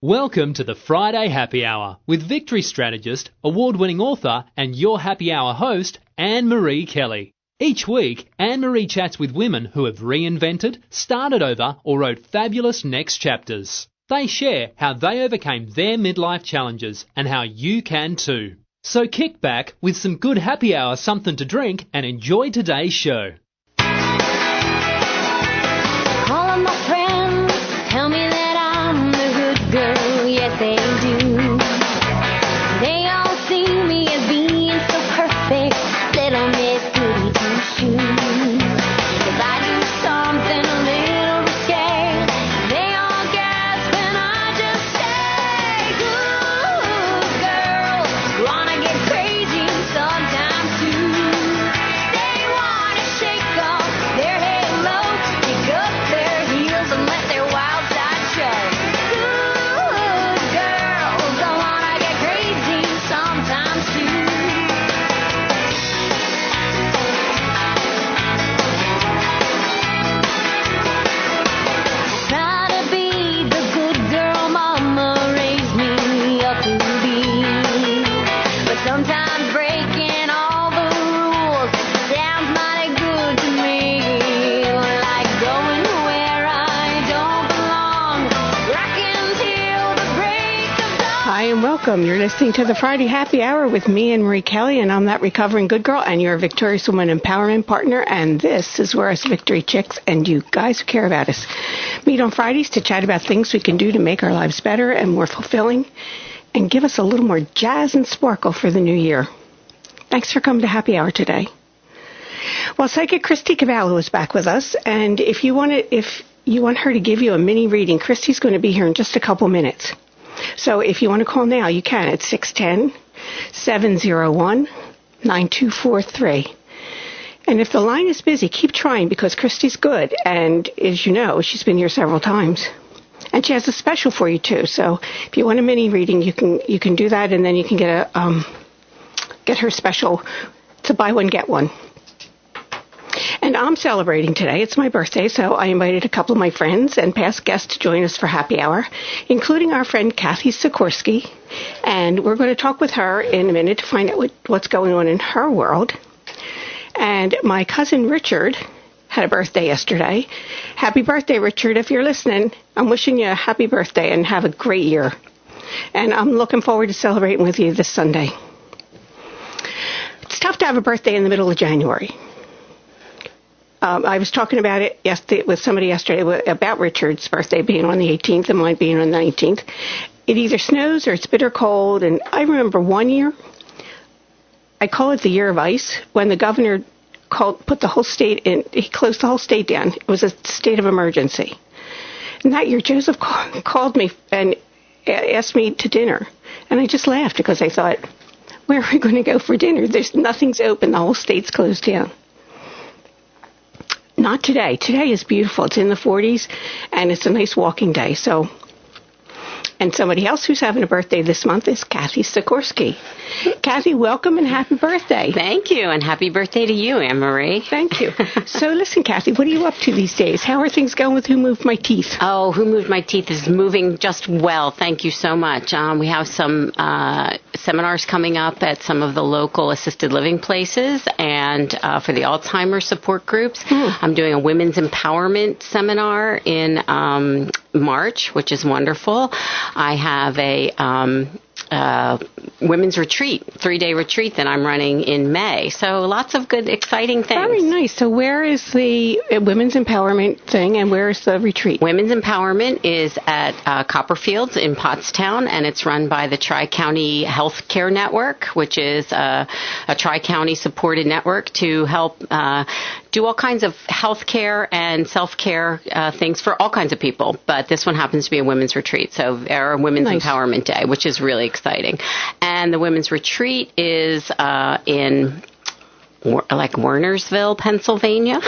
Welcome to the Friday Happy Hour with victory strategist, award-winning author and your happy hour host, Annmarie Kelly. Each week, Annmarie chats with women who have reinvented, started over or wrote fabulous next chapters. They share how they overcame their midlife challenges and how you can too. So kick back with some good happy hour something to drink and enjoy today's show. All of my friends tell me that I'm the good girl, yes they do. They all see me as being so perfect, little Miss Goody Two-Shoes. 'Cause I do something a little risque, they all gasp and I just say, good girls wanna get crazy sometimes too. They wanna shake off their halos, kick up their heels and let their wild side show. Good girls wanna get crazy sometimes too. Try to be the good girl mama raised me up to be, but sometimes breaking all the rules sounds mighty good to me, like going where I don't belong, rocking till the break of dawn. Hi and welcome. You're listening to the Friday Happy Hour with me, Annmarie Kelly, and I'm that recovering good girl and your victorious woman empowerment partner. And this is where us victory chicks and you guys who care about us meet on Fridays to chat about things we can do to make our lives better and more fulfilling and give us a little more jazz and sparkle for the new year. Thanks for coming to Happy Hour today. Well, psychic Christi Cavallo is back with us, and if you want her to give you a mini reading, Christi's going to be here in just a couple minutes. So if you want to call now, you can at 610-701-9243. And if the line is busy, keep trying because Christi's good. And as you know, she's been here several times. And she has a special for you too. So if you want a mini reading, you can do that, and then you can get her special to buy one, get one. And I'm celebrating today. It's my birthday, so I invited a couple of my friends and past guests to join us for Happy Hour, including our friend Kathy Sikorsky. And we're going to talk with her in a minute to find out what's going on in her world. And my cousin Richard had a birthday yesterday. Happy birthday, Richard. If you're listening, I'm wishing you a happy birthday and have a great year. And I'm looking forward to celebrating with you this Sunday. It's tough to have a birthday in the middle of January. I was talking about it with somebody yesterday about Richard's birthday being on the 18th and mine being on the 19th. It either snows or it's bitter cold. And I remember one year, I call it the year of ice, when the governor put the whole state in, he closed the whole state down. It was a state of emergency. And that year, Joseph called me and asked me to dinner. And I just laughed because I thought, where are we going to go for dinner? Nothing's open. The whole state's closed down. Not today. Today is beautiful. It's in the 40s, and it's a nice walking day. So, and somebody else who's having a birthday this month is Kathy Sikorsky. Kathy, welcome and happy birthday. Thank you, and happy birthday to you, Annmarie. Thank you. So listen, Kathy, what are you up to these days? How are things going with Who Moved My Teeth? Oh, Who Moved My Teeth is moving just well. Thank you so much. We have some seminars coming up at some of the local assisted living places and for the Alzheimer's support groups. I'm doing a women's empowerment seminar in March, which is wonderful. I have a women's retreat, 3-day retreat that I'm running in May. So lots of good, exciting things. Very nice. So where is the women's empowerment thing and where is the retreat? Women's empowerment is at Copperfields in Pottstown, and it's run by the Tri-County Healthcare Network, which is a Tri-County supported network to help do all kinds of healthcare and self-care things for all kinds of people. But this one happens to be a women's retreat, so our Women's Empowerment Day, which is really exciting. And the women's retreat is in Wernersville, Pennsylvania,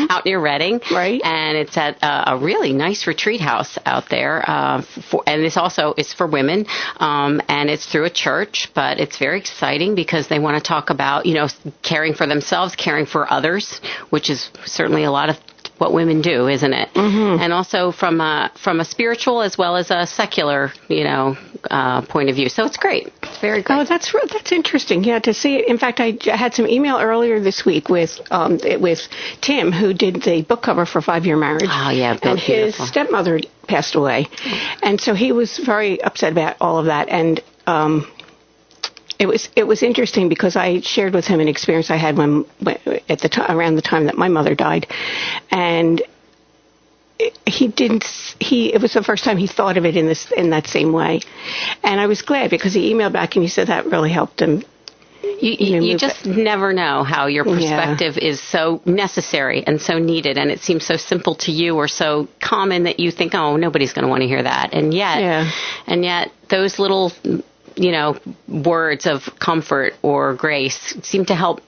out near Reading. Right. And it's at a really nice retreat house out there. And this also is for women, and it's through a church, but it's very exciting because they want to talk about, caring for themselves, caring for others, which is certainly a lot of what women do, isn't it? Mm-hmm. And also from a spiritual as well as a secular, point of view. So it's great. It's very great. Oh, that's interesting. Yeah, to see it. In fact, I had some email earlier this week with Tim, who did the book cover for 5-Year Marriage. Oh, yeah, and his stepmother passed away, and so he was very upset about all of that. And it was interesting because I shared with him an experience I had when at the time, around the time that my mother died, and it was the first time he thought of it in that same way, and I was glad because he emailed back and he said that really helped him. You just never know how your perspective is so necessary and so needed, and it seems so simple to you or so common that you think, oh, nobody's going to want to hear that, and yet those little words of comfort or grace seem to help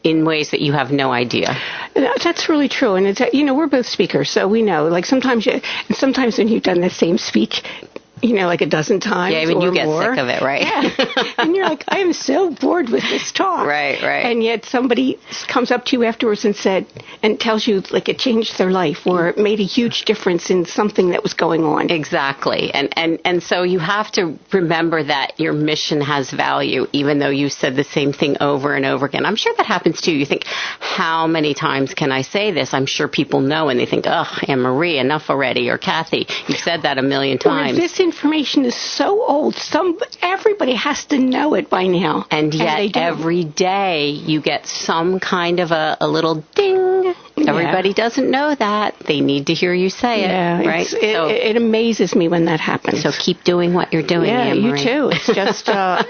in ways that you have no idea. That's really true. And it's, we're both speakers, so we know, like sometimes when you've done the same speech, like a dozen times. Yeah, even you get more. sick of it, right? Yeah. And you're like, I am so bored with this talk. Right. And yet somebody comes up to you afterwards and tells you like it changed their life or it made a huge difference in something that was going on. Exactly. And so you have to remember that your mission has value, even though you said the same thing over and over again. I'm sure that happens too. You think, how many times can I say this? I'm sure people know and they think, oh, Annmarie, enough already. Or Kathy, you've said that a million times. This information is so old. Everybody has to know it by now. And yet every day you get some kind of a little ding. Everybody doesn't know that. They need to hear you say it, right? It amazes me when that happens. So keep doing what you're doing, Yeah, Annmarie. you too. It's just, and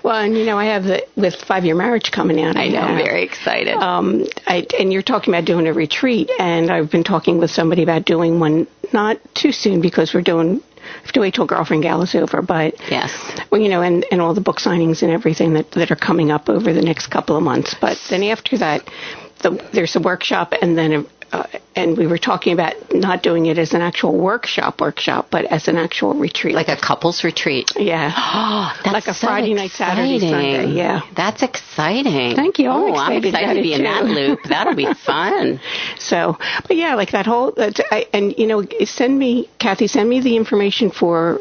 I have with 5-Year Marriage coming out. I know, I'm very excited. And you're talking about doing a retreat, and I've been talking with somebody about doing one not too soon because we have to wait till Girlfriend Gal is over, but yes, and all the book signings and everything that are coming up over the next couple of months. But then after that, there's a workshop, and then and we were talking about not doing it as an actual workshop, but as an actual retreat, like a couples retreat. Yeah, that's like a Friday night, Saturday, Sunday. Yeah, that's exciting. Thank you. I'm excited to be in that loop. That'll be fun. So, but yeah, like that whole Kathy, send me the information for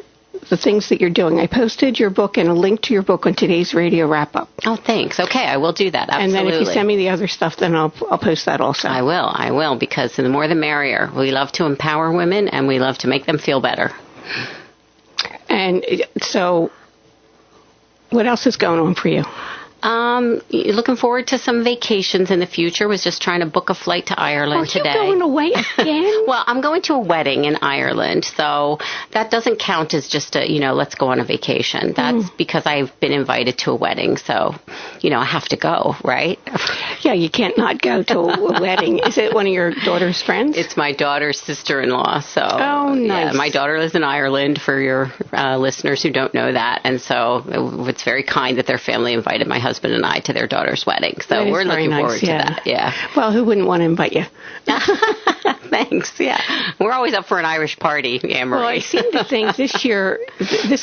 the things that you're doing. I posted your book and a link to your book on today's radio wrap-up. Oh, thanks. Okay, I will do that. Absolutely. And then if you send me the other stuff, then I'll post that also. I will, because the more the merrier. We love to empower women, and we love to make them feel better. And so, what else is going on for you? Looking forward to some vacations in the future. Was just trying to book a flight to Ireland today. Are you going away again? Well, I'm going to a wedding in Ireland, so that doesn't count as just let's go on a vacation. That's because I've been invited to a wedding, so, I have to go, right? Yeah, you can't not go to a wedding. Is it one of your daughter's friends? It's my daughter's sister-in-law, so. Oh, nice. Yeah, my daughter lives in Ireland, for your listeners who don't know that, and so it's very kind that their family invited my husband and I to their daughter's wedding. So we're looking forward to that. Yeah. Well, who wouldn't want to invite you? Thanks. Yeah. We're always up for an Irish party, Annmarie. Well, I seem to think this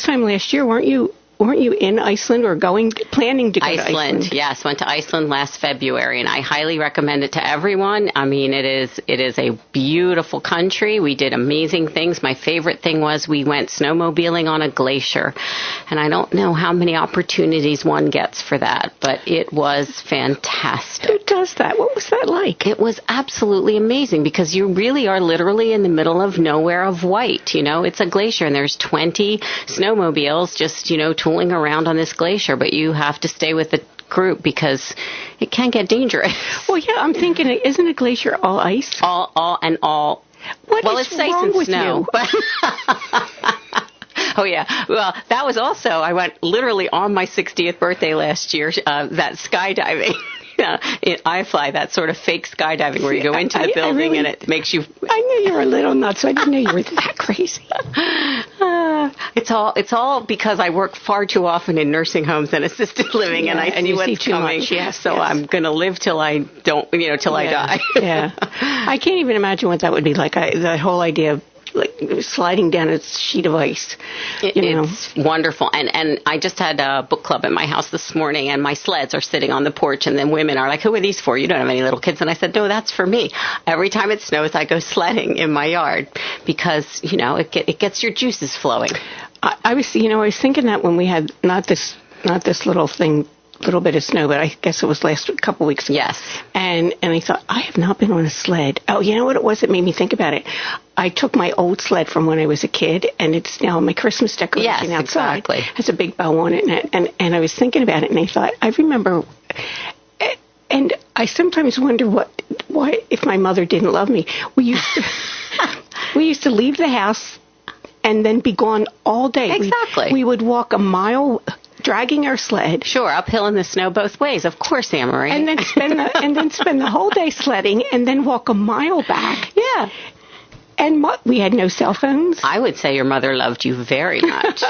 time last year, weren't you in Iceland or planning to go to Iceland? Yes, went to Iceland last February, and I highly recommend it to everyone. I mean, it is a beautiful country. We did amazing things. My favorite thing was we went snowmobiling on a glacier, and I don't know how many opportunities one gets for that, but it was fantastic. Who does that? What was that like? It was absolutely amazing because you really are literally in the middle of nowhere of white. It's a glacier, and there's 20 snowmobiles just, tooling around on this glacier, but you have to stay with the group because it can get dangerous. Well, yeah, I'm thinking, isn't a glacier all ice? All. Well, it's ice and snow. But oh, yeah. Well, that was also, I went literally on my 60th birthday last year, that skydiving. I fly that sort of fake skydiving where you go into the building and it makes you. I knew you were a little nuts. So I didn't know you were that crazy. It's all because I work far too often in nursing homes and assisted living, and I see what's coming. So I'm going to live till I don't, till I die. Yeah, I can't even imagine what that would be like. The whole idea of sliding down a sheet of ice. It's wonderful. And I just had a book club at my house this morning, and my sleds are sitting on the porch, and then women are like, who are these for? You don't have any little kids. And I said, no, that's for me. Every time it snows, I go sledding in my yard because, it gets your juices flowing. I was thinking that when we had not this little bit of snow, but I guess it was last couple weeks ago. Yes. And I thought, I have not been on a sled. Oh, you know what it was that made me think about it? I took my old sled from when I was a kid, and it's now my Christmas decoration outside. Exactly. It has a big bow on it, and I was thinking about it, and I thought, I remember, and I sometimes wonder why if my mother didn't love me. We used to leave the house and then be gone all day. Exactly. We would walk a mile dragging our sled. Sure, uphill in the snow both ways. Of course, Annmarie. And then spend the whole day sledding and then walk a mile back. Yeah. And we had no cell phones. I would say your mother loved you very much.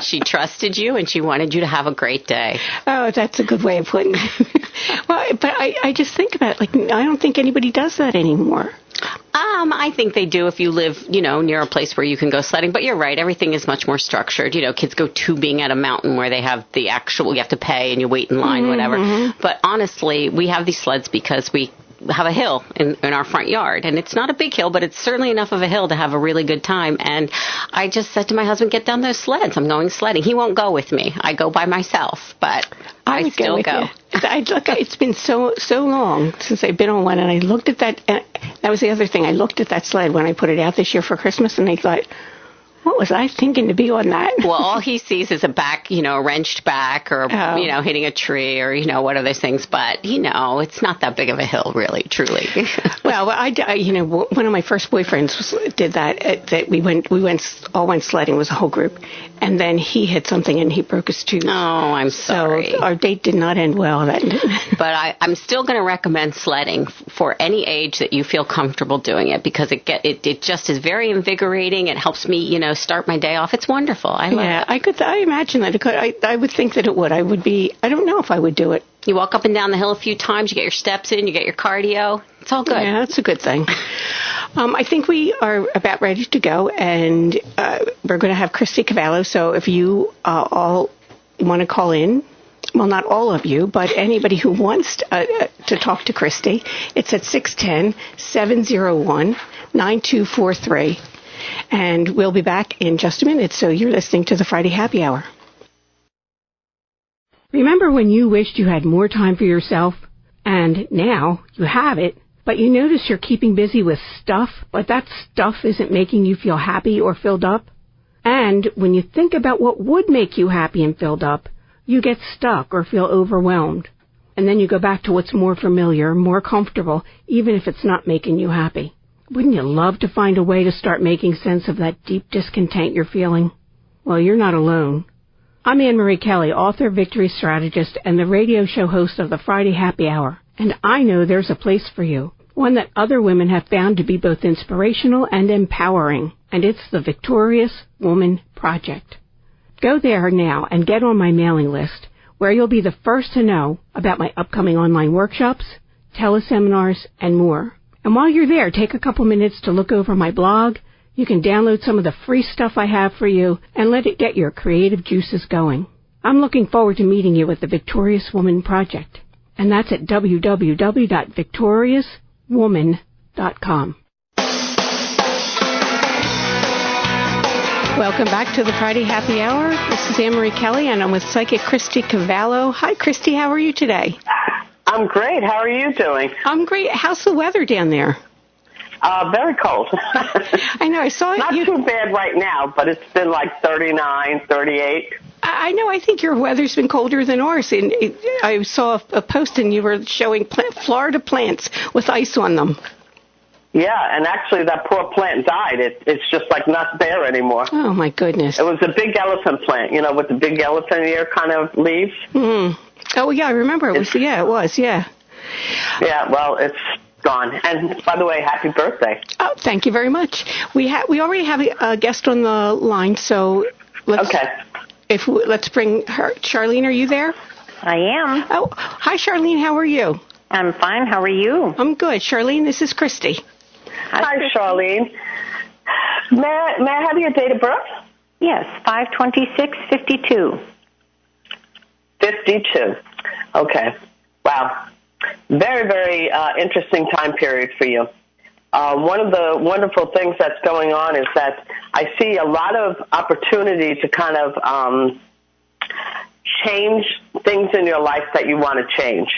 She trusted you, and she wanted you to have a great day. Oh, that's a good way of putting it. Well, but I just think about it, I don't think anybody does that anymore. I think they do if you live, near a place where you can go sledding. But you're right, everything is much more structured. Kids go tubing at a mountain where they have you have to pay and you wait in line, whatever. But honestly, we have these sleds because we have a hill in our front yard, and it's not a big hill, but it's certainly enough of a hill to have a really good time. And I just said to my husband, get down those sleds. I'm going sledding. He won't go with me. I go by myself, but I still go. It's been so long since I've been on one, and I looked at that. That was the other thing. I looked at that sled when I put it out this year for Christmas, and I thought, what was I thinking to be on that? Well, all he sees is a back, a wrenched back or, hitting a tree or, what are those things. But, it's not that big of a hill, really, truly. Well, one of my first boyfriends did that. That we went sledding, was a whole group. And then he hit something and he broke his tooth. Oh, I'm sorry. So our date did not end well. But I'm still going to recommend sledding for any age that you feel comfortable doing it, because it just is very invigorating. It helps me, start my day off. It's wonderful. I love it. I imagine that it could. I would think that it would. I don't know if I would do it. You walk up and down the hill a few times, you get your steps in, you get your cardio. It's all good. Yeah, that's a good thing. I think we are about ready to go, and we're going to have Christi Cavallo. So if you all want to call in, well, not all of you, but anybody who wants to talk to Christi, it's at 610-701-9243. And we'll be back in just a minute, so you're listening to the Friday Happy Hour. Remember when you wished you had more time for yourself? And now you have it, but you notice you're keeping busy with stuff, but that stuff isn't making you feel happy or filled up? And when you think about what would make you happy and filled up, you get stuck or feel overwhelmed. And then you go back to what's more familiar, more comfortable, even if it's not making you happy. Wouldn't you love to find a way to start making sense of that deep discontent you're feeling? Well, you're not alone. I'm Annmarie Kelly, author, victory strategist, and the radio show host of the Friday Happy Hour. And I know there's a place for you, one that other women have found to be both inspirational and empowering. And it's the Victorious Woman Project. Go there now and get on my mailing list, where you'll be the first to know about my upcoming online workshops, teleseminars, and more. And while you're there, take a couple minutes to look over my blog. You can download some of the free stuff I have for you and let it get your creative juices going. I'm looking forward to meeting you at the Victorious Woman Project. And that's at www.victoriouswoman.com. Welcome back to the Friday Happy Hour. This is Annmarie Kelly, and I'm with psychic Christi Cavallo. Hi, Christi. How are you today? I'm great. How are you doing? I'm great. How's the weather down there? Very cold. I know. I saw it. Not too bad right now, but it's been like 39, 38. I know. I think your weather's been colder than ours. And I saw a post, and you were showing Florida plants with ice on them. Yeah, and actually that poor plant died. It's just like not there anymore. Oh, my goodness. It was a big elephant plant, with the big elephant ear kind of leaves. Mm. Oh, yeah, I remember. It was, yeah. Yeah, well, it's gone. And by the way, happy birthday. Oh, thank you very much. We already have a guest on the line, so let's bring her. Charlene, are you there? I am. Oh, hi, Charlene. How are you? I'm fine. How are you? I'm good. Charlene, this is Christi. Hi, Charlene. May I have your date of birth? Yes, 5/26/52. 52. Okay. Wow. Very, very interesting time period for you. One of the wonderful things that's going on is that I see a lot of opportunity to kind of change things in your life that you want to change,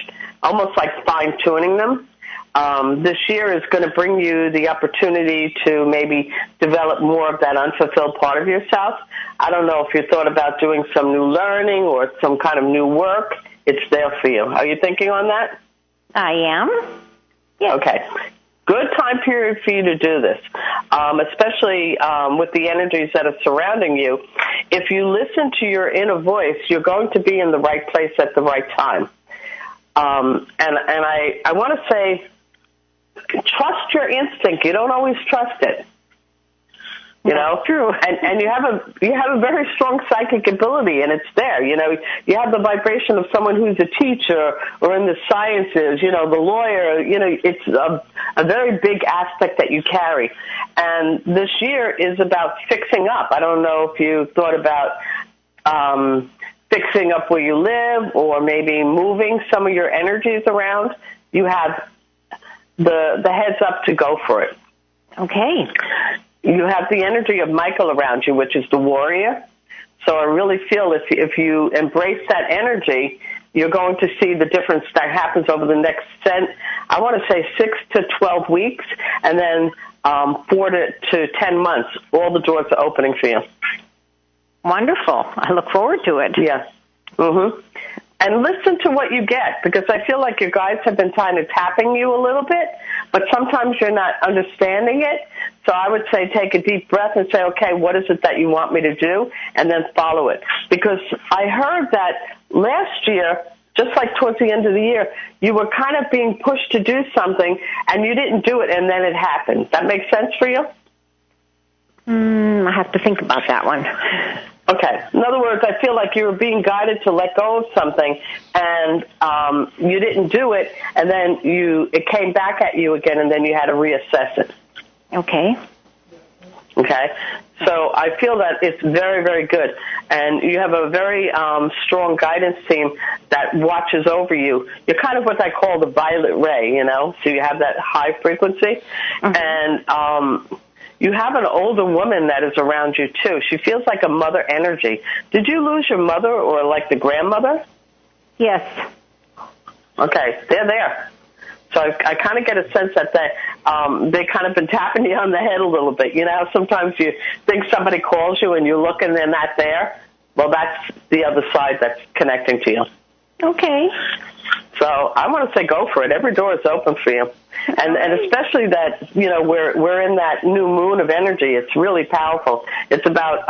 almost like fine-tuning them. This year is going to bring you the opportunity to maybe develop more of that unfulfilled part of yourself. I don't know if you thought about doing some new learning or some kind of new work. It's there for you. Are you thinking on that? I am. Yes. Okay. Good time period for you to do this, especially with the energies that are surrounding you. If you listen to your inner voice, you're going to be in the right place at the right time. And I want to say, trust your instinct. You don't always trust it. You know, true. And you have a very strong psychic ability, and it's there. You know, you have the vibration of someone who's a teacher or in the sciences. You know, the lawyer. You know, it's a very big aspect that you carry. And this year is about fixing up. I don't know if you thought about fixing up where you live, or maybe moving some of your energies around. You have the heads up to go for it. Okay. You have the energy of Michael around you, which is the warrior. So I really feel if you embrace that energy, you're going to see the difference that happens over the next, I want to say 6 to 12 weeks, and then 4 to 10 months. All the doors are opening for you. Wonderful. I look forward to it. Yeah. Mm-hmm. And listen to what you get, because I feel like your guides have been kind of tapping you a little bit, but sometimes you're not understanding it. So I would say take a deep breath and say, okay, what is it that you want me to do? And then follow it. Because I heard that last year, just like towards the end of the year, you were kind of being pushed to do something, and you didn't do it, and then it happened. That makes sense for you? I have to think about that one. Okay. In other words, I feel like you were being guided to let go of something, and you didn't do it, and then it came back at you again, and then you had to reassess it. Okay. Okay? So I feel that it's very, very good. And you have a very strong guidance team that watches over you. You're kind of what I call the violet ray, you know? So you have that high frequency. Mm-hmm. And you have an older woman that is around you, too. She feels like a mother energy. Did you lose your mother or like the grandmother? Yes. Okay, they're there. So I kind of get a sense that they kind of been tapping you on the head a little bit. You know, sometimes you think somebody calls you and you look and they're not there. Well, that's the other side that's connecting to you. Okay. So I want to say go for it. Every door is open for you. And especially that, you know, we're in that new moon of energy. It's really powerful. It's about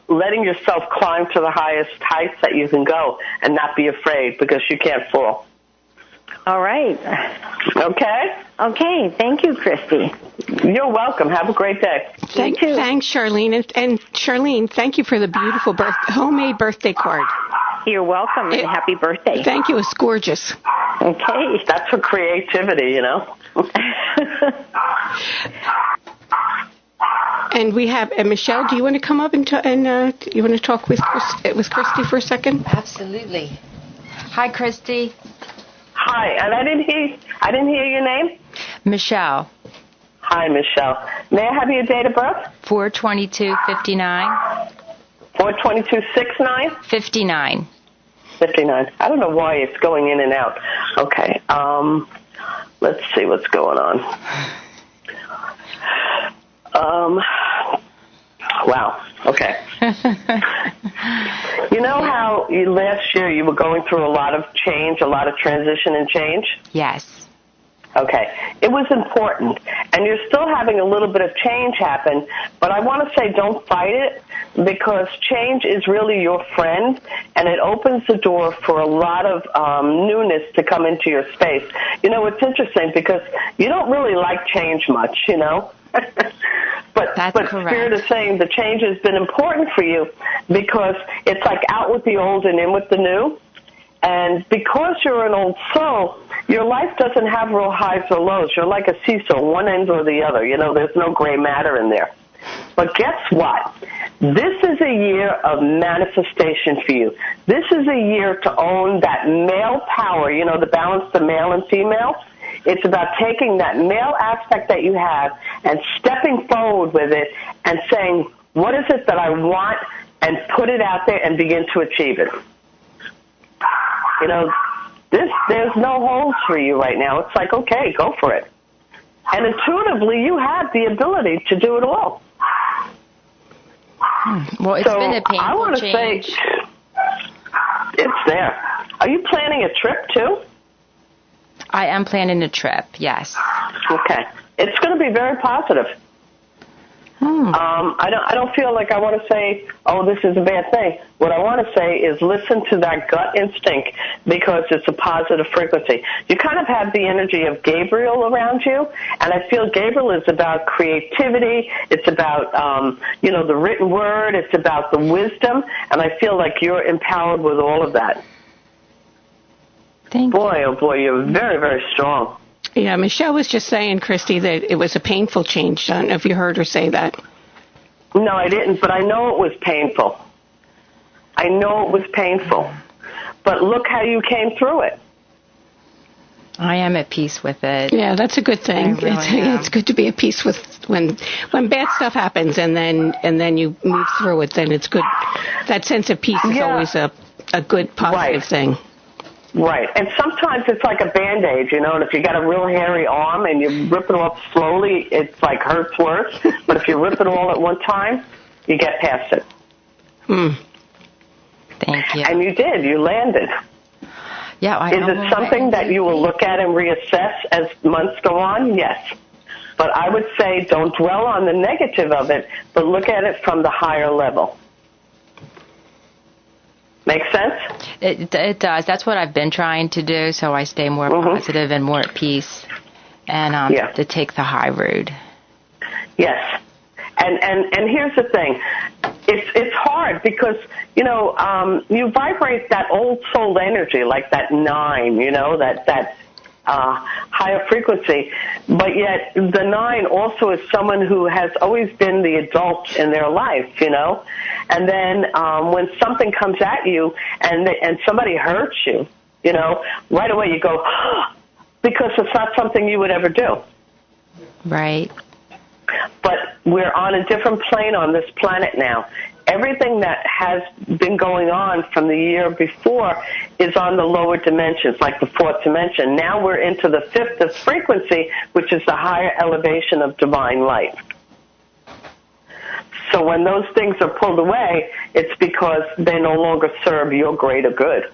letting yourself climb to the highest heights that you can go and not be afraid, because you can't fall. All right. Okay? Okay. Thank you, Christi. You're welcome. Have a great day. Thanks, Charlene. And Charlene, thank you for the beautiful homemade birthday card. You're welcome, and happy birthday. Thank you. It's gorgeous. Okay. That's for creativity, you know. And we have Michelle. Do you want to come up and you want to talk with Christi for a second? Absolutely. Hi, Christi. Hi, and I didn't hear your name. Michelle. Hi, Michelle. May I have your date of birth? 4/22/59. 4/22/69? 59. 59. I don't know why it's going in and out. Okay. Let's see what's going on. Wow. Okay. You know how last year you were going through a lot of change, a lot of transition and change? Yes. Okay. It was important. And you're still having a little bit of change happen, but I want to say don't fight it, because change is really your friend, and it opens the door for a lot of newness to come into your space. You know, it's interesting because you don't really like change much, you know? But correct. Spirit is saying the change has been important for you because it's like out with the old and in with the new. And because you're an old soul, your life doesn't have real highs or lows. You're like a seesaw, one end or the other. There's no gray matter in there. But guess what? This is a year of manifestation for you. This is a year to own that male power, the balance of male and female. It's about taking that male aspect that you have and stepping forward with it and saying, what is it that I want, and put it out there and begin to achieve it. There's no holes for you right now. It's like, okay, go for it. And intuitively, you have the ability to do it all. Well, it's been a painful change. Say, it's there. Are you planning a trip, too? I am planning a trip, yes. Okay. It's going to be very positive. I don't feel like I want to say, oh, this is a bad thing. What I want to say is listen to that gut instinct, because it's a positive frequency. You kind of have the energy of Gabriel around you, and I feel Gabriel is about creativity. It's about, the written word. It's about the wisdom, and I feel like you're empowered with all of that. Thank you. Boy, oh boy, you're very, very strong. Yeah, Michelle was just saying, Christi, that it was a painful change. I don't know if you heard her say that. No, I didn't, but I know it was painful. I know it was painful. But look how you came through it. I am at peace with it. Yeah, that's a good thing. It's good to be at peace with when bad stuff happens, and then you move through it. Then it's good. That sense of peace is always a good positive thing. Right. And sometimes it's like a Band-Aid, and if you got a real hairy arm and you rip it off slowly, it's like hurts worse. But if you rip it all at one time, you get past it. Thank you. And you did. You landed. Yeah. Is it something that you will look at and reassess as months go on? Yes. But I would say don't dwell on the negative of it, but look at it from the higher level. Make sense? It does. That's what I've been trying to do, so I stay more positive and more at peace, and to take the high road. Yes. And here's the thing. It's hard because, you vibrate that old soul energy, like that 9, that higher frequency, but yet the 9 also is someone who has always been the adult in their life, and then when something comes at you and somebody hurts you, right away you go, because it's not something you would ever do. Right. But we're on a different plane on this planet now. Everything that has been going on from the year before is on the lower dimensions, like the 4th dimension. Now we're into the 5th frequency, which is the higher elevation of divine light. So when those things are pulled away, it's because they no longer serve your greater good.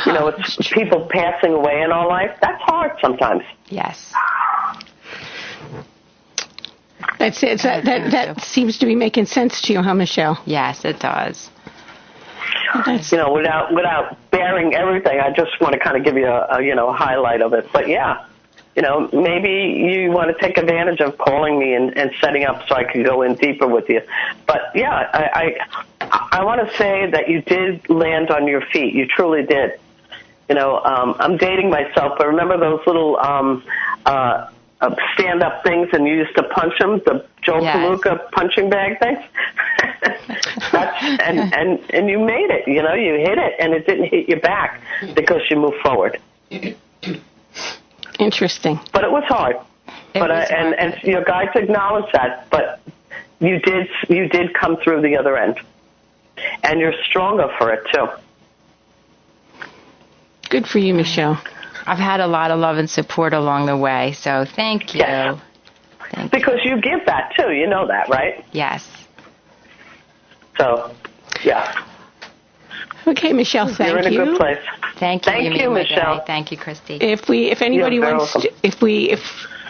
It's people passing away in our life. That's hard sometimes. Yes. That's it. That seems to be making sense to you, huh, Michelle? Yes, it does. Without bearing everything, I just want to kind of give you a highlight of it. But yeah, maybe you want to take advantage of calling me and setting up so I can go in deeper with you. But yeah, I want to say that you did land on your feet. You truly did. I'm dating myself, but remember those little stand-up things, and you used to punch them, the Joe Palooka punching bag things. and you made it. You hit it, and it didn't hit you back because you moved forward. Interesting. But it was hard. And your guides acknowledge that. But you did come through the other end, and you're stronger for it too. Good for you, Michelle. I've had a lot of love and support along the way, so thank you. Yes. Because you give that too, you know that, right? Yes. So, yeah. Okay, Michelle, thank you. You're in a good place. Thank you. Thank you, Michelle. Thank you, Christi. If anybody wants to, if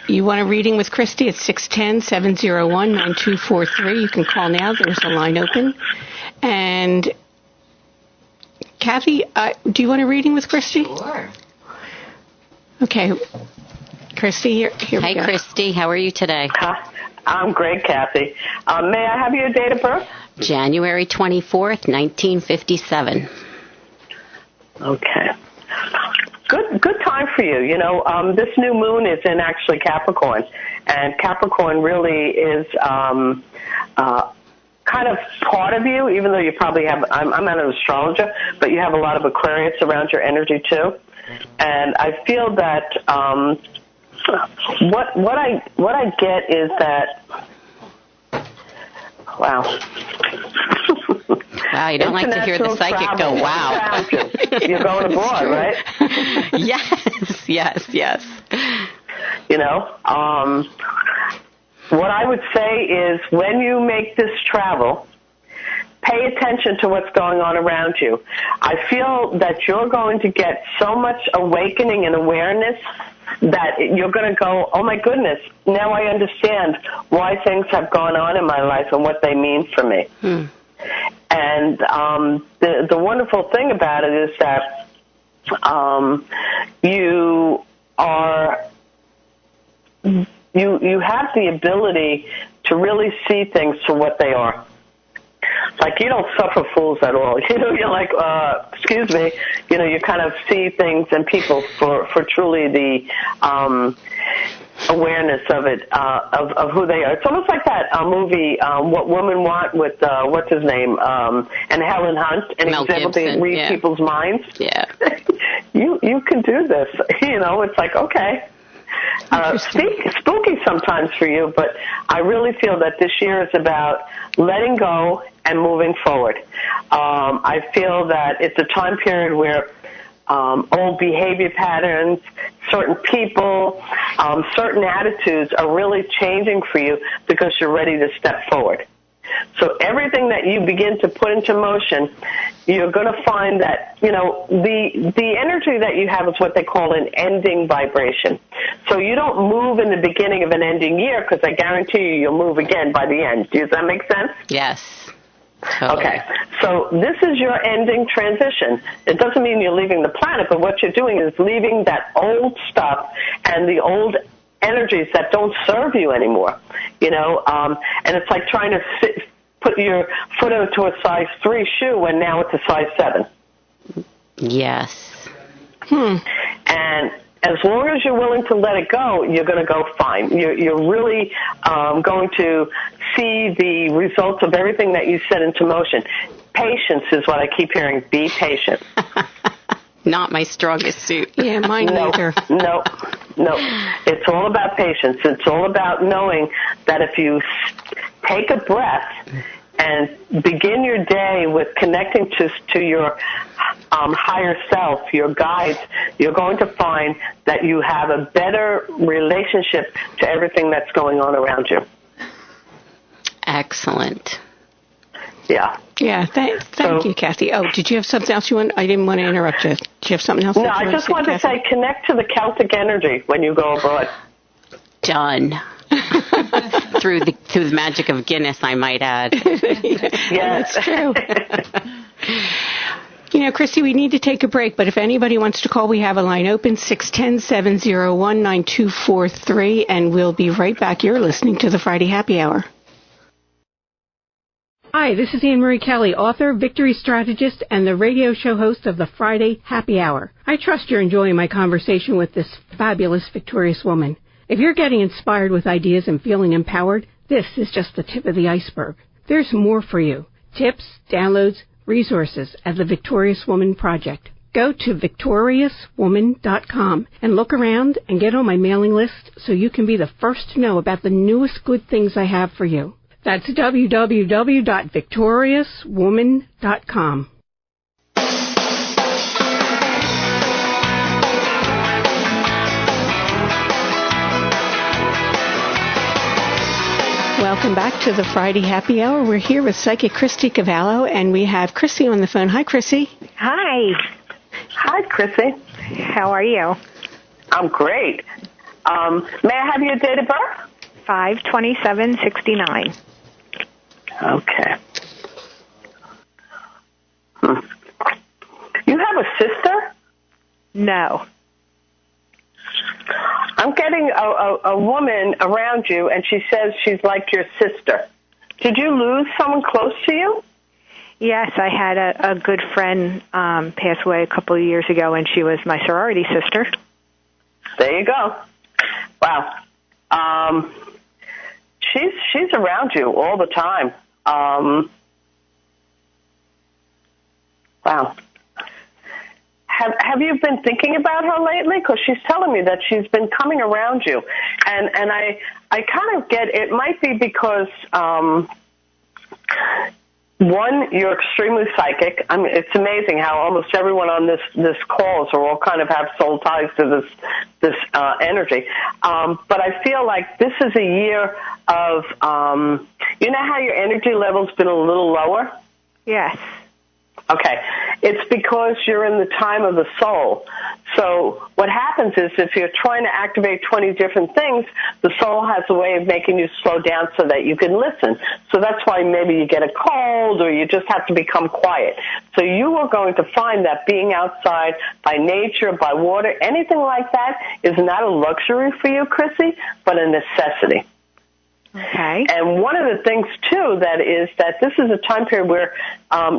you want a reading with Christi, it's 610-701-9243. You can call now. There's a line open. And Kathy, do you want a reading with Christi? Sure. Okay. Christi, here we go. Hey, Christi. How are you today? I'm great, Kathy. May I have your date of birth? January 24th, 1957. Okay. Good time for you. You know, this new moon is in actually Capricorn, and Capricorn really is kind of part of you, even though you probably have, I'm not an astrologer, but you have a lot of Aquarius around your energy too. And I feel that what I get is that, wow. Wow, you don't like to hear the psychic go, wow. You're going abroad, right? Yes. You know, what I would say is when you make this travel, pay attention to what's going on around you. I feel that you're going to get so much awakening and awareness that you're going to go, oh, my goodness, now I understand why things have gone on in my life and what they mean for me. And the wonderful thing about it is that you have the ability to really see things for what they are. Like, you don't suffer fools at all. You know, you're like, excuse me, you know, you kind of see things and people for truly the awareness of it, of who they are. It's almost like that movie, What Women Want, with, what's his name, and Helen Hunt, and he's able to read people's minds. Yeah. You can do this. You know, it's like, okay. Spooky sometimes for you, but I really feel that this year is about letting go and moving forward. I feel that it's a time period where old behavior patterns, certain people, certain attitudes are really changing for you because you're ready to step forward. So everything that you begin to put into motion, you're going to find that, you know, the energy that you have is what they call an ending vibration. So you don't move in the beginning of an ending year, because I guarantee you'll move again by the end. Does that make sense? Yes. Totally. Okay. So this is your ending transition. It doesn't mean you're leaving the planet, but what you're doing is leaving that old stuff and the old energies that don't serve you anymore, you know, and it's like trying to put your foot into a size 3 shoe when now it's a size 7. Yes. And as long as you're willing to let it go, you're going to go fine. You're really going to see the results of everything that you set into motion. Patience is what I keep hearing. Be patient. Not my strongest suit. Yeah, mine neither. No. It's all about patience. It's all about knowing that if you take a breath and begin your day with connecting to your higher self, your guides, you're going to find that you have a better relationship to everything that's going on around you. Excellent. Yeah. Yeah, thank you, Kathy. Oh, did you have something else you want? I didn't want to interrupt you. Did you have something else? No, I just wanted to say connect to the Celtic energy when you go abroad. Done. through the magic of Guinness, I might add. Yes. That's true. You know, Christy, we need to take a break, but if anybody wants to call, we have a line open, 610-701-9243, and we'll be right back. You're listening to the Friday Happy Hour. Hi, this is Annmarie Kelly, author, victory strategist, and the radio show host of the Friday Happy Hour. I trust you're enjoying my conversation with this fabulous, victorious woman. If you're getting inspired with ideas and feeling empowered, this is just the tip of the iceberg. There's more for you. Tips, downloads, resources at the Victorious Woman Project. Go to victoriouswoman.com and look around and get on my mailing list so you can be the first to know about the newest good things I have for you. That's www.victoriouswoman.com. Welcome back to the Friday Happy Hour. We're here with psychic Christi Cavallo, and we have Chrissy on the phone. Hi, Chrissy. Hi. Hi, Chrissy. How are you? I'm great. May I have your date of birth? 5/27/69. Okay. You have a sister? No. I'm getting a woman around you, and she says she's like your sister. Did you lose someone close to you? Yes, I had a good friend pass away a couple of years ago, and she was my sorority sister. There you go. Wow. She's around you all the time. Wow. Have you been thinking about her lately? Because she's telling me that she's been coming around you, and I kind of get it. Might be because one, you're extremely psychic. I mean, it's amazing how almost everyone on this calls are all kind of have soul ties to this energy. But I feel like this is a year of you know how your energy level's been a little lower? Yes. Okay. It's because you're in the time of the soul. So what happens is if you're trying to activate 20 different things, the soul has a way of making you slow down so that you can listen. So that's why maybe you get a cold or you just have to become quiet. So you are going to find that being outside by nature, by water, anything like that is not a luxury for you, Chrissy, but a necessity. Okay. And one of the things, too, that this is a time period where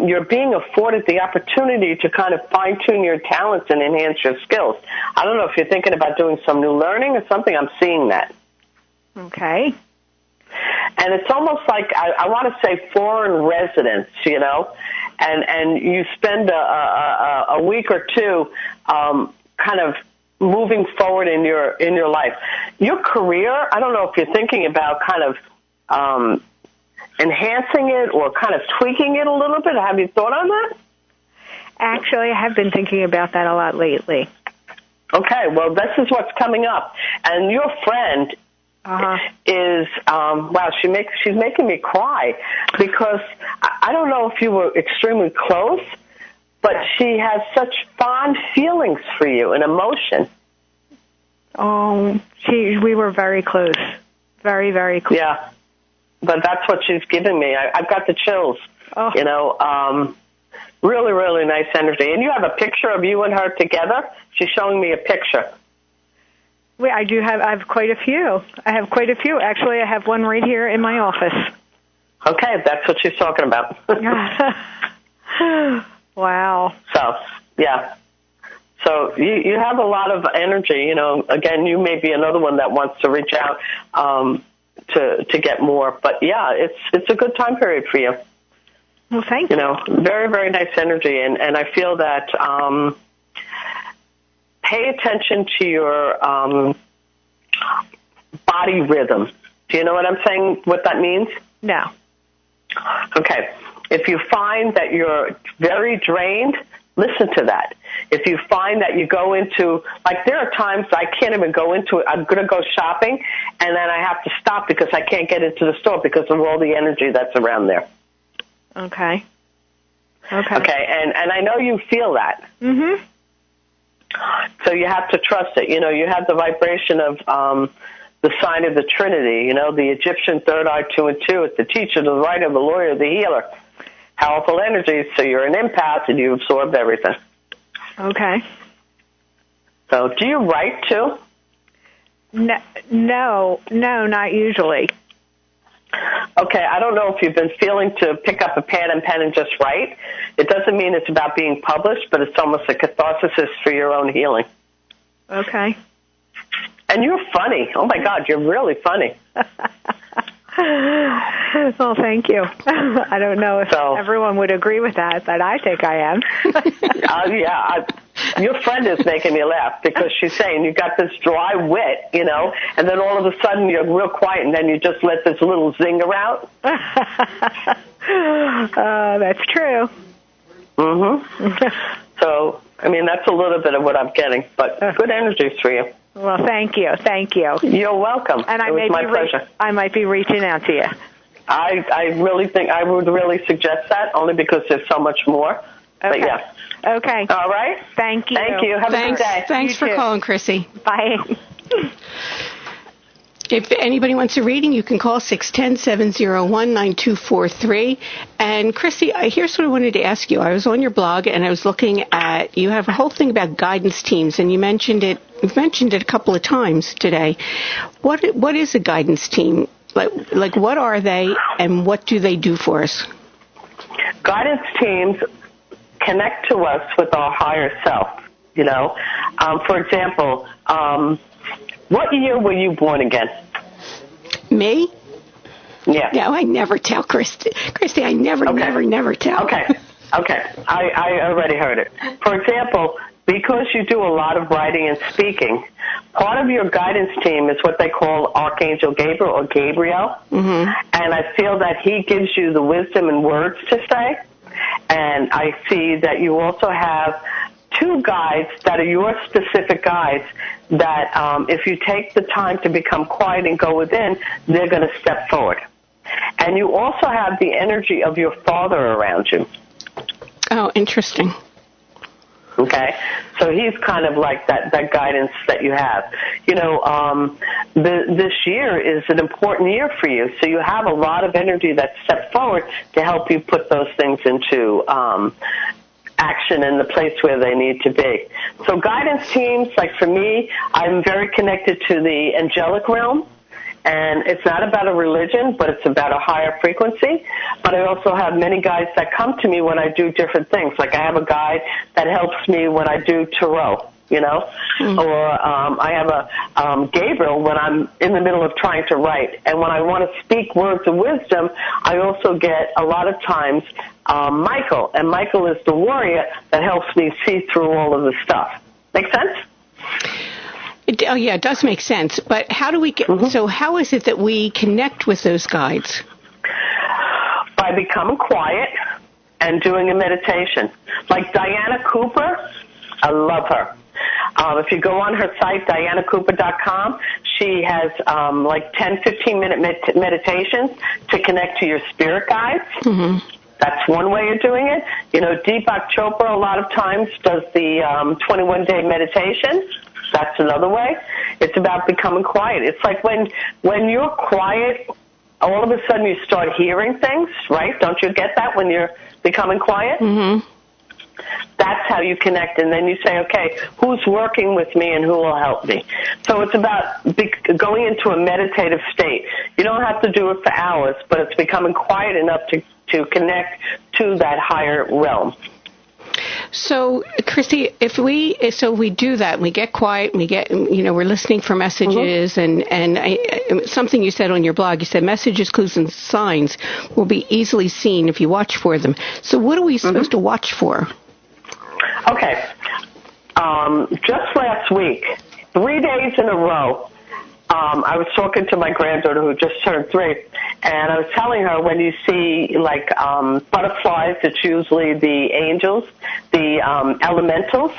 you're being afforded the opportunity to kind of fine-tune your talents and enhance your skills. I don't know if you're thinking about doing some new learning or something. I'm seeing that. Okay. And it's almost like, I want to say foreign residence, you know, and you spend a week or two kind of moving forward in your life. Your career, I don't know if you're thinking about kind of enhancing it or kind of tweaking it a little bit. Have you thought on that? Actually, I have been thinking about that a lot lately. Okay, well, this is what's coming up. And your friend is, wow, she's making me cry because I don't know if you were extremely close, but she has such fond feelings for you and emotion. Oh, we were very close. Very, very close. Yeah, but that's what she's giving me. I've got the chills. Oh. You know, really, really nice energy. And you have a picture of you and her together? She's showing me a picture. I have quite a few. Actually, I have one right here in my office. Okay, that's what she's talking about. Wow. So, yeah. So you have a lot of energy. You know, again, you may be another one that wants to reach out to get more. But, yeah, it's a good time period for you. Well, thank you. You know, very, very nice energy. And I feel that pay attention to your body rhythm. Do you know what I'm saying, what that means? No. Okay. If you find that you're very drained, listen to that. If you find that you go into, like there are times I can't even go into it. I'm going to go shopping, and then I have to stop because I can't get into the store because of all the energy that's around there. Okay. Okay, and I know you feel that. Mm-hmm. So you have to trust it. You know, you have the vibration of the sign of the Trinity, you know, the Egyptian third eye, 2 and 2. It's the teacher, the writer, the lawyer, the healer. Powerful energy, so you're an empath and you absorb everything. Okay. So do you write too? No, not usually. Okay, I don't know if you've been feeling to pick up a pad and pen and just write. It doesn't mean it's about being published, but it's almost a catharsis for your own healing. Okay. And you're funny. Oh, my God, you're really funny. Well, thank you. I don't know if everyone would agree with that, but I think I am. Your friend is making me laugh because she's saying you got this dry wit, you know, and then all of a sudden you're real quiet and then you just let this little zinger out. That's true. Mm-hmm. So, I mean, that's a little bit of what I'm getting, but good energies for you. Well, thank you. You're welcome. And it was my pleasure. I might be reaching out to you. I really think I would really suggest that, only because there's so much more. Okay. But yeah. Okay. All right. Thank you. Thank you. Have a good day. Thanks for calling, Chrissy. Bye. If anybody wants a reading, you can call 610-701-9243. And Chrissy, here's what I wanted to ask you. I was on your blog and I was looking at, you have a whole thing about guidance teams, and you've mentioned it a couple of times today. What is a guidance team? Like what are they and what do they do for us? guidance teams connect to us with our higher self, you know. For example, what year were you born again? Me? Yeah. No, I never tell, Christi. Christi, I never tell. Okay. I already heard it. For example, because you do a lot of writing and speaking, part of your guidance team is what they call Archangel Gabriel or Gabriel. Mm-hmm. And I feel that he gives you the wisdom and words to say. And I see that you also have 2 guides that are your specific guides that if you take the time to become quiet and go within, they're going to step forward. And you also have the energy of your father around you. Oh, interesting. Okay, so he's kind of like that guidance that you have. You know, this year is an important year for you, so you have a lot of energy that steps forward to help you put those things into action in the place where they need to be. So guidance teams, like for me, I'm very connected to the angelic realm. And it's not about a religion, but it's about a higher frequency. But I also have many guides that come to me when I do different things. Like I have a guide that helps me when I do tarot, you know, or I have a Gabriel when I'm in the middle of trying to write. And when I want to speak words of wisdom, I also get a lot of times Michael. And Michael is the warrior that helps me see through all of the stuff. Make sense? It does make sense. But how do we get? So how is it that we connect with those guides? By becoming quiet and doing a meditation. Like Diana Cooper, I love her. If you go on her site, dianacooper.com, she has like 10, 15-minute meditations to connect to your spirit guides. Mm-hmm. That's one way of doing it. You know, Deepak Chopra a lot of times does the 21-day meditation. That's another way. It's about becoming quiet. It's like when you're quiet, all of a sudden you start hearing things, right? Don't you get that when you're becoming quiet? Mm-hmm. That's how you connect, and then you say, okay, who's working with me and who will help me? So it's about going into a meditative state. You don't have to do it for hours, but it's becoming quiet enough to connect to that higher realm. So, Christi, if we do that, and we get quiet, and we're listening for messages, and something you said on your blog, you said messages, clues, and signs will be easily seen if you watch for them. So what are we supposed to watch for? Okay. Just last week, 3 days in a row, I was talking to my granddaughter who just turned 3, and I was telling her when you see like butterflies, it's usually the angels, the elementals,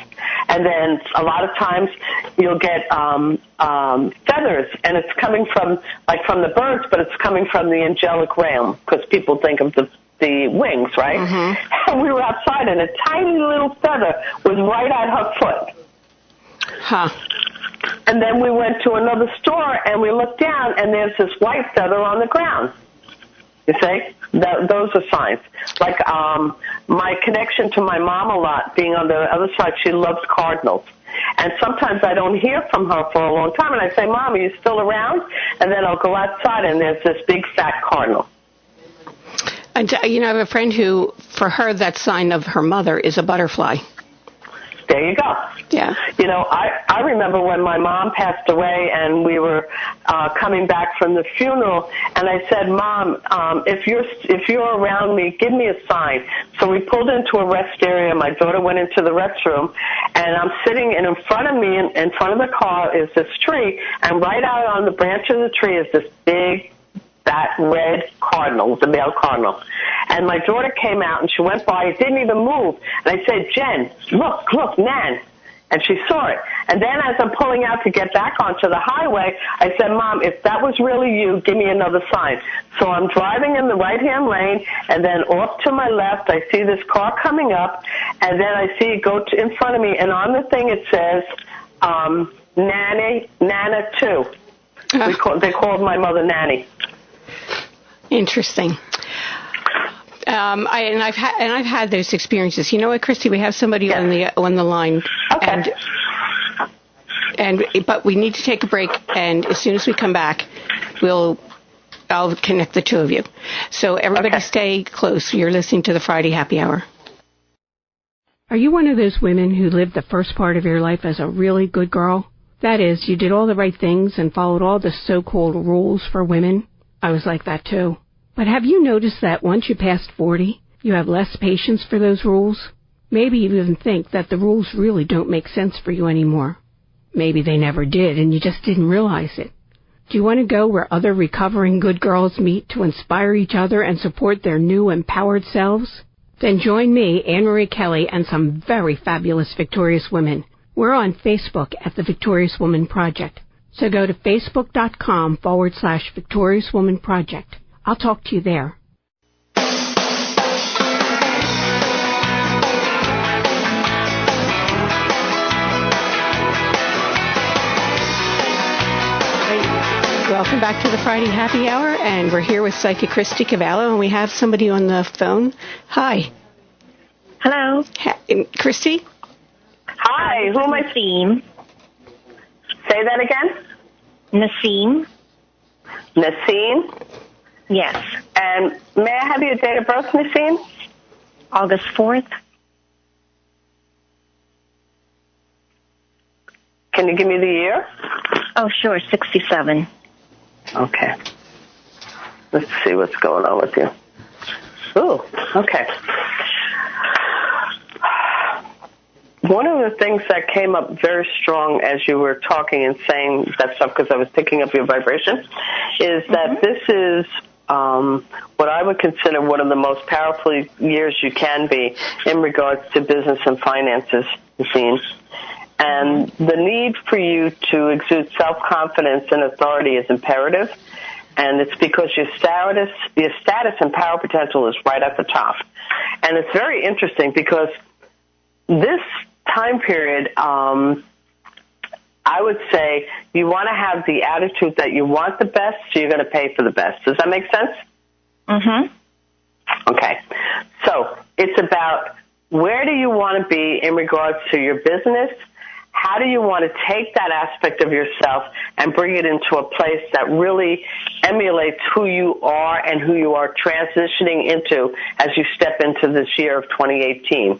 and then a lot of times you'll get feathers, and it's coming from the birds, but it's coming from the angelic realm because people think of the wings, right? Mm-hmm. And we were outside, and a tiny little feather was right at her foot. Huh. And then we went to another store, and we looked down, and there's this white feather on the ground. You see? Those are signs. Like my connection to my mom a lot, being on the other side, she loves cardinals. And sometimes I don't hear from her for a long time, and I say, Mom, are you still around? And then I'll go outside, and there's this big, fat cardinal. And, I have a friend who, for her, that sign of her mother is a butterfly. There you go. Yeah. I remember when my mom passed away and we were coming back from the funeral, and I said, Mom, if you're around me, give me a sign. So we pulled into a rest area. My daughter went into the restroom, and I'm sitting, and in front of me, in front of the car, is this tree, and right out on the branch of the tree is this big, that red cardinal, the male cardinal. And my daughter came out, and she went by. It didn't even move. And I said, Jen, look, Nan. And she saw it. And then as I'm pulling out to get back onto the highway, I said, Mom, if that was really you, give me another sign. So I'm driving in the right-hand lane, and then off to my left, I see this car coming up, and then I see it go in front of me. And on the thing it says, Nana 2. They called my mother Nanny. Interesting. I've had those experiences. You know what, Christi? We have somebody on the line, okay. but we need to take a break. And as soon as we come back, we'll I'll connect the two of you. So everybody stay close. You're listening to the Friday Happy Hour. Are you one of those women who lived the first part of your life as a really good girl? That is, you did all the right things and followed all the so-called rules for women? I was like that too. But have you noticed that once you passed 40, you have less patience for those rules? Maybe you even think that the rules really don't make sense for you anymore. Maybe they never did and you just didn't realize it. Do you want to go where other recovering good girls meet to inspire each other and support their new empowered selves? Then join me, Annmarie Kelly, and some very fabulous victorious women. We're on Facebook at the Victorious Woman Project. So go to facebook.com/Victorious Woman Project. I'll talk to you there. Welcome back to the Friday Happy Hour, and we're here with Psychic Christi Cavallo, and we have somebody on the phone. Hi. Hello. Christi? Hi, who am I Nassim. Say that again? Nassim. Nassim? Yes. And may I have your date of birth, Nassim? August 4th. Can you give me the year? Oh, sure, 67. Okay. Let's see what's going on with you. Ooh, okay. One of the things that came up very strong as you were talking and saying that stuff, because I was picking up your vibration, is that this is what I would consider one of the most powerful years you can be in regards to business and finances, Nassim. And the need for you to exude self-confidence and authority is imperative. And it's because your status and power potential is right at the top. And it's very interesting because this time period, I would say you want to have the attitude that you want the best, so you're going to pay for the best. Does that make sense? Mm-hmm. Okay. So it's about where do you want to be in regards to your business? How do you want to take that aspect of yourself and bring it into a place that really emulates who you are and who you are transitioning into as you step into this year of 2018?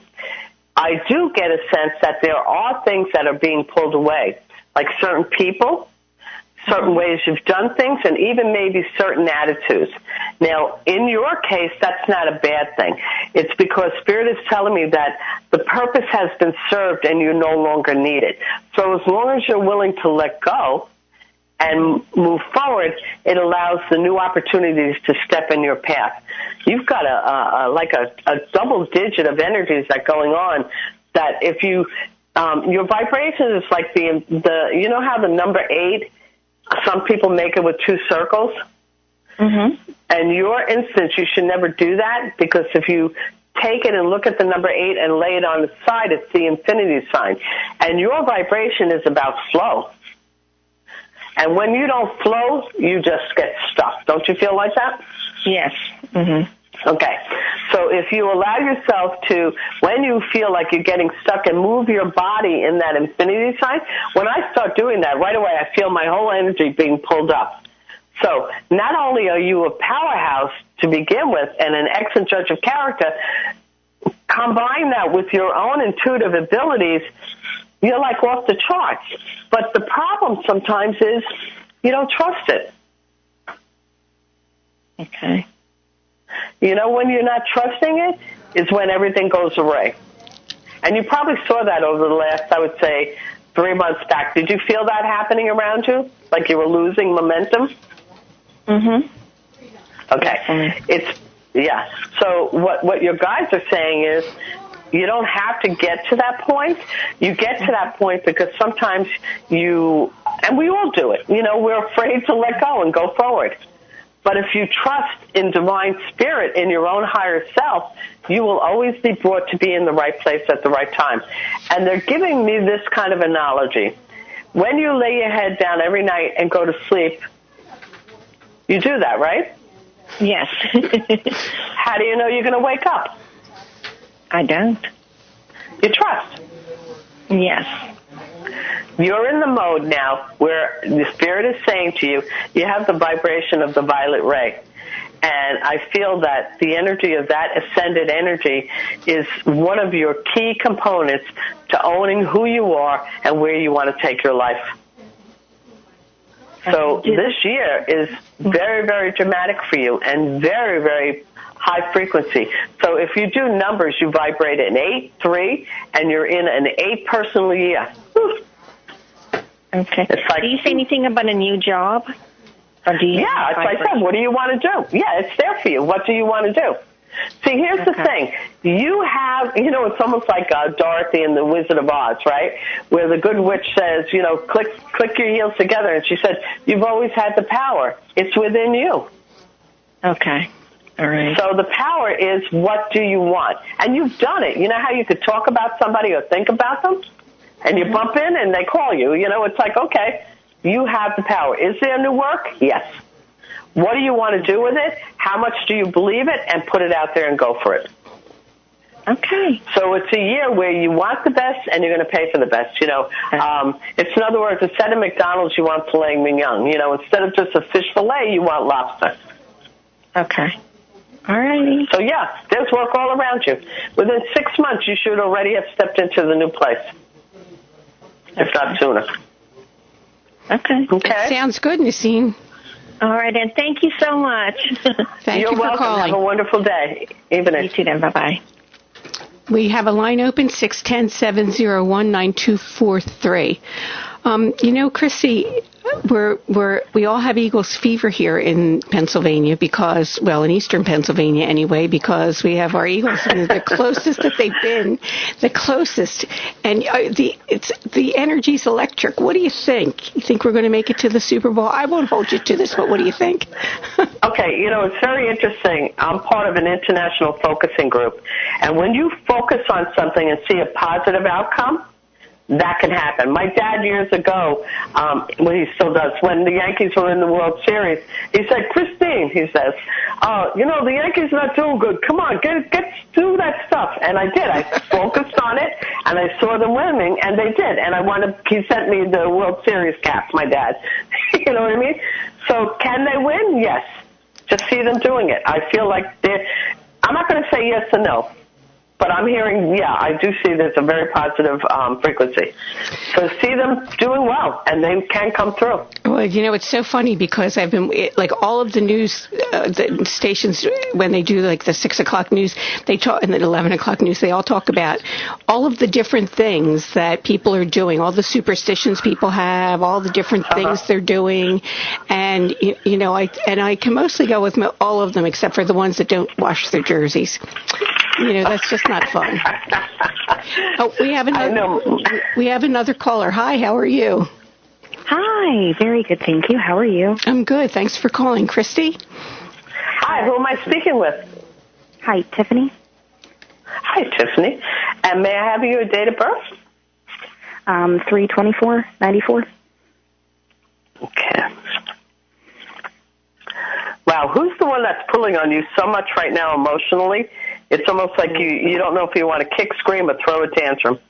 I do get a sense that there are things that are being pulled away, like certain people, certain ways you've done things, and even maybe certain attitudes. Now, in your case, that's not a bad thing. It's because Spirit is telling me that the purpose has been served and you no longer need it. So as long as you're willing to let go and move forward, it allows the new opportunities to step in your path. You've got a double digit of energies that going on that if you, your vibration is like the you know how the number 8, some people make it with 2 circles? Mm-hmm. And your instance, you should never do that, because if you take it and look at the number 8 and lay it on the side, it's the infinity sign. And your vibration is about flow. And when you don't flow, you just get stuck. Don't you feel like that? Yes. Mm-hmm. Okay. So if you allow yourself to, when you feel like you're getting stuck, and move your body in that infinity sign, when I start doing that, right away I feel my whole energy being pulled up. So not only are you a powerhouse to begin with and an excellent judge of character, combine that with your own intuitive abilities, you're like off the charts. But the problem sometimes is you don't trust it. Okay. You know, when you're not trusting it is when everything goes awry. And you probably saw that over the last, I would say, 3 months back. Did you feel that happening around you? Like you were losing momentum? Mm-hmm. Okay. Yeah. So what your guides are saying is you don't have to get to that point. You get to that point because sometimes and we all do it, you know, we're afraid to let go and go forward. But if you trust in divine spirit, in your own higher self, you will always be brought to be in the right place at the right time. And they're giving me this kind of analogy. When you lay your head down every night and go to sleep, you do that, right? Yes. How do you know you're going to wake up? I don't. You trust. Yes. You're in the mode now where the Spirit is saying to you, you have the vibration of the violet ray. And I feel that the energy of that ascended energy is one of your key components to owning who you are and where you want to take your life. So this year is very, very dramatic for you and very, very high frequency. So if you do numbers, you vibrate an 8, 3, and you're in an 8 personal year. Okay. Like, do you say anything about a new job? Or do you yeah, it's like that. What do you want to do? Yeah, it's there for you. What do you want to do? See, here's the thing. You have, it's almost like Dorothy in The Wizard of Oz, right? Where the good witch says, click your heels together. And she said, you've always had the power. It's within you. Okay. All right. So the power is, what do you want? And you've done it. You know how you could talk about somebody or think about them? And you bump in and they call you. It's like, okay, you have the power. Is there new work? Yes. What do you want to do with it? How much do you believe it? And put it out there and go for it. Okay. So it's a year where you want the best and you're going to pay for the best. It's, in other words, instead of McDonald's, you want filet mignon. Instead of just a fish fillet, you want lobster. Okay. All right. So, yeah, there's work all around you. Within 6 months, you should already have stepped into the new place, if not sooner. Okay. It sounds good, Nassim. All right, and thank you so much. Thank you for welcome. calling. Have a wonderful day. Evening. You too, then. Bye-bye. We have a line open, 610-701-9243. Chrissy, we all have Eagles fever here in Pennsylvania because, in eastern Pennsylvania anyway, because we have our Eagles and the closest that they've been, the closest. And the energy's electric. What do you think? You think we're going to make it to the Super Bowl? I won't hold you to this, but what do you think? Okay, it's very interesting. I'm part of an international focusing group. And when you focus on something and see a positive outcome, that can happen. My dad years ago, he still does, when the Yankees were in the World Series, he said, Christine, he says, the Yankees are not doing good. Come on, get do that stuff. And I did. I focused on it, and I saw them winning, and they did. And he sent me the World Series caps, my dad. You know what I mean? So can they win? Yes. Just see them doing it. I feel like I'm not going to say yes or no. But I'm hearing, I do see there's a very positive frequency. So see them doing well, and they can come through. Well, it's so funny because I've been, all of the news the stations, when they do the 6 o'clock news, they talk, and the 11 o'clock news, they all talk about all of the different things that people are doing, all the superstitions people have, all the different things they're doing. And, I can mostly go with all of them except for the ones that don't wash their jerseys. That's just not fun. Oh, we have another caller. Hi, how are you? Hi, very good, thank you. How are you? I'm good. Thanks for calling. Christy? Hi, who am I speaking with? Hi, Tiffany. Hi, Tiffany. And may I have your date of birth? 3/24/94. Okay. Wow, who's the one that's pulling on you so much right now emotionally? It's almost like you don't know if you want to kick, scream, or throw a tantrum.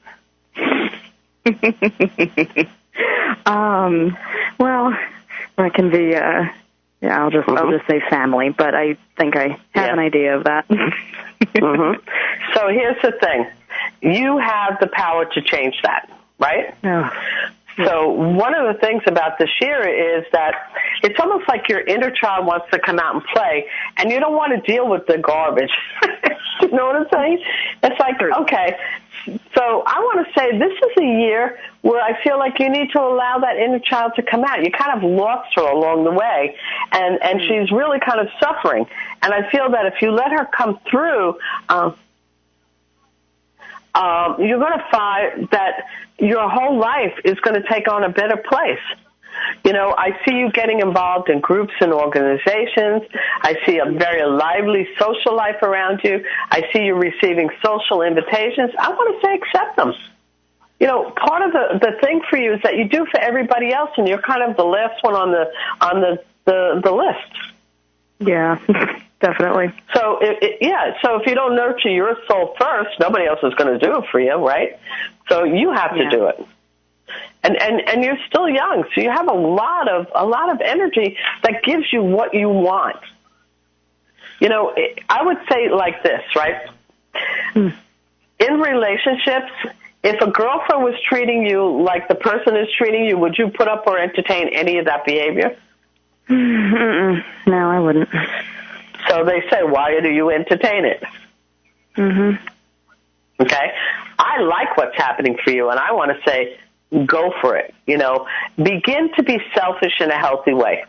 Well, that can be, I'll just say family, but I think I have an idea of that. So here's the thing. You have the power to change that, right? Oh. So one of the things about this year is that it's almost like your inner child wants to come out and play, and you don't want to deal with the garbage. You know what I'm saying? It's like, okay, so I want to say this is a year where I feel like you need to allow that inner child to come out. You kind of lost her along the way, and she's really kind of suffering. And I feel that if you let her come through, you're going to find that your whole life is going to take on a better place. I see you getting involved in groups and organizations. I see a very lively social life around you. I see you receiving social invitations. I want to say accept them. Part of the thing for you is that you do for everybody else, and you're kind of the last one on the list. Yeah, definitely. So, so if you don't nurture your soul first, nobody else is going to do it for you, right? So you have to do it. And you're still young, so you have a lot of energy that gives you what you want. You know, I would say like this, right? In relationships, if a girlfriend was treating you like the person is treating you, would you put up or entertain any of that behavior? No, I wouldn't. So they say, why do you entertain it? Okay? I like what's happening for you, and I want to say, go for it. You know, begin to be selfish in a healthy way.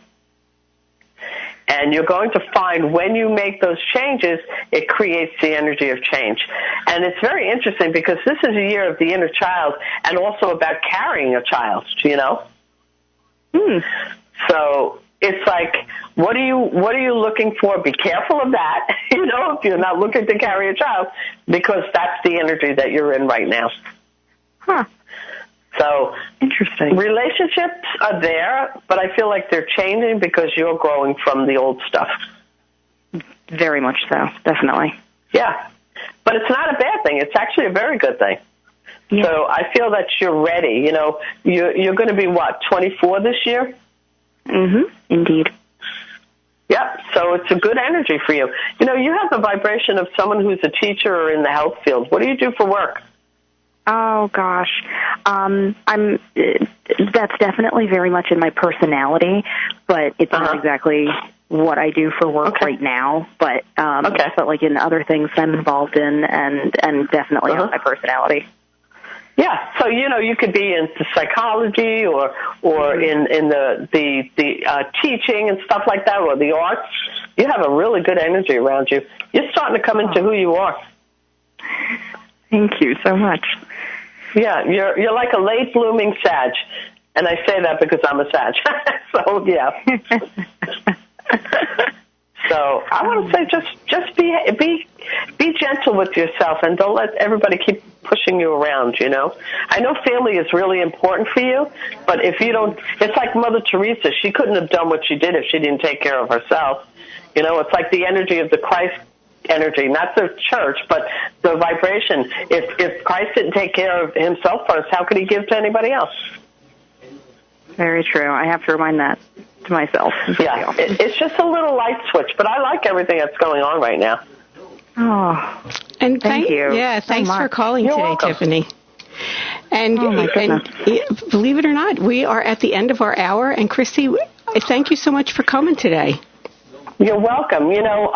And you're going to find when you make those changes, it creates the energy of change. And it's very interesting because this is a year of the inner child and also about carrying a child, you know? So it's like, what are you looking for? Be careful of that, you know, if you're not looking to carry a child, because that's the energy that you're in right now. So interesting. Relationships are there, but I feel like they're changing because you're growing from the old stuff. Very much so, definitely. Yeah, but it's not a bad thing. It's actually a very good thing. Yeah. So I feel that you're ready. You know, you're going to be, 24 this year? Indeed. Yeah, so it's a good energy for you. You know, you have the vibration of someone who's a teacher or in the health field. What do you do for work? Oh gosh, that's definitely very much in my personality, but it's not exactly what I do for work right now. But but like in other things I'm involved in, and definitely on my personality. Yeah, so you know you could be into psychology or in the teaching and stuff like that, or the arts. You have a really good energy around you. You're starting to come into who you are. Thank you so much. Yeah, you're like a late blooming Sag, and I say that because I'm a Sag. So yeah. So I want to say just be gentle with yourself and don't let everybody keep pushing you around. You know, I know family is really important for you, but if you don't, it's like Mother Teresa. She couldn't have done what she did if she didn't take care of herself. You know, it's like the energy of the Christ energy, not the church, but the vibration. If Christ didn't take care of himself first, how could he give to anybody else? Very true. I have to remind that to myself. Yeah, it's just a little light switch, but I like everything that's going on right now. Oh, and thank you. Yeah, thanks for calling You're today, welcome. Tiffany. And, believe it or not, we are at the end of our hour. And Christi, thank you so much for coming today. You're welcome. You know,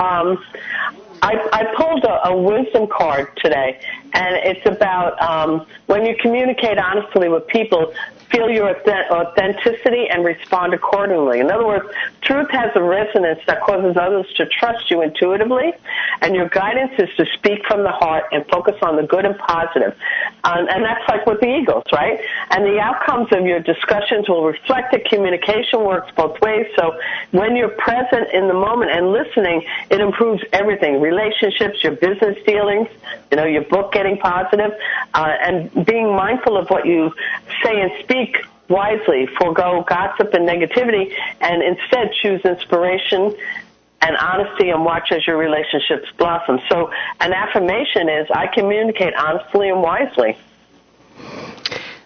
I pulled a wisdom card today, and it's about when you communicate honestly with people, feel your authenticity and respond accordingly. In other words, truth has a resonance that causes others to trust you intuitively, and your guidance is to speak from the heart and focus on the good and positive. And that's like with the Eagles, right? And the outcomes of your discussions will reflect that communication works both ways. So when you're present in the moment and listening, it improves everything, relationships, your business dealings, you know, your book getting positive, and being mindful of what you say and speak wisely. Forgo gossip and negativity, and instead choose inspiration and honesty and watch as your relationships blossom. So an affirmation is, I communicate honestly and wisely.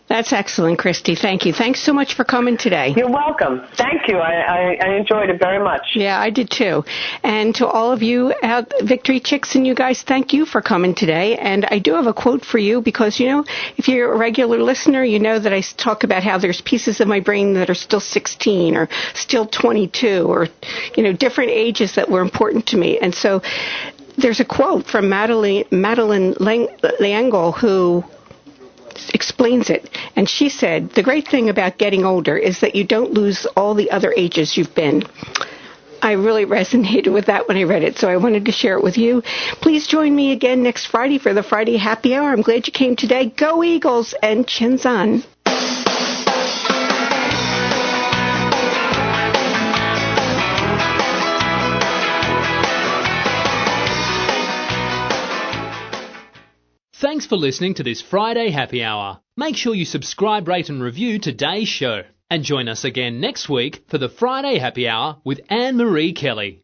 That's excellent, Christi. Thank you. Thanks so much for coming today. You're welcome. Thank you. I enjoyed it very much. Yeah, I did too. And to all of you out, Victory Chicks and you guys, thank you for coming today. And I do have a quote for you because, you know, if you're a regular listener, you know that I talk about how there's pieces of my brain that are still 16 or still 22 or, you know, different ages that were important to me. And so there's a quote from Madeline L'Engle who explains it. And she said, the great thing about getting older is that you don't lose all the other ages you've been. I really resonated with that when I read it, so I wanted to share it with you. Please join me again next Friday for the Friday Happy Hour. I'm glad you came today. Go Eagles and chins on. Thanks for listening to this Friday Happy Hour. Make sure you subscribe, rate and review today's show. And join us again next week for the Friday Happy Hour with Annmarie Kelly.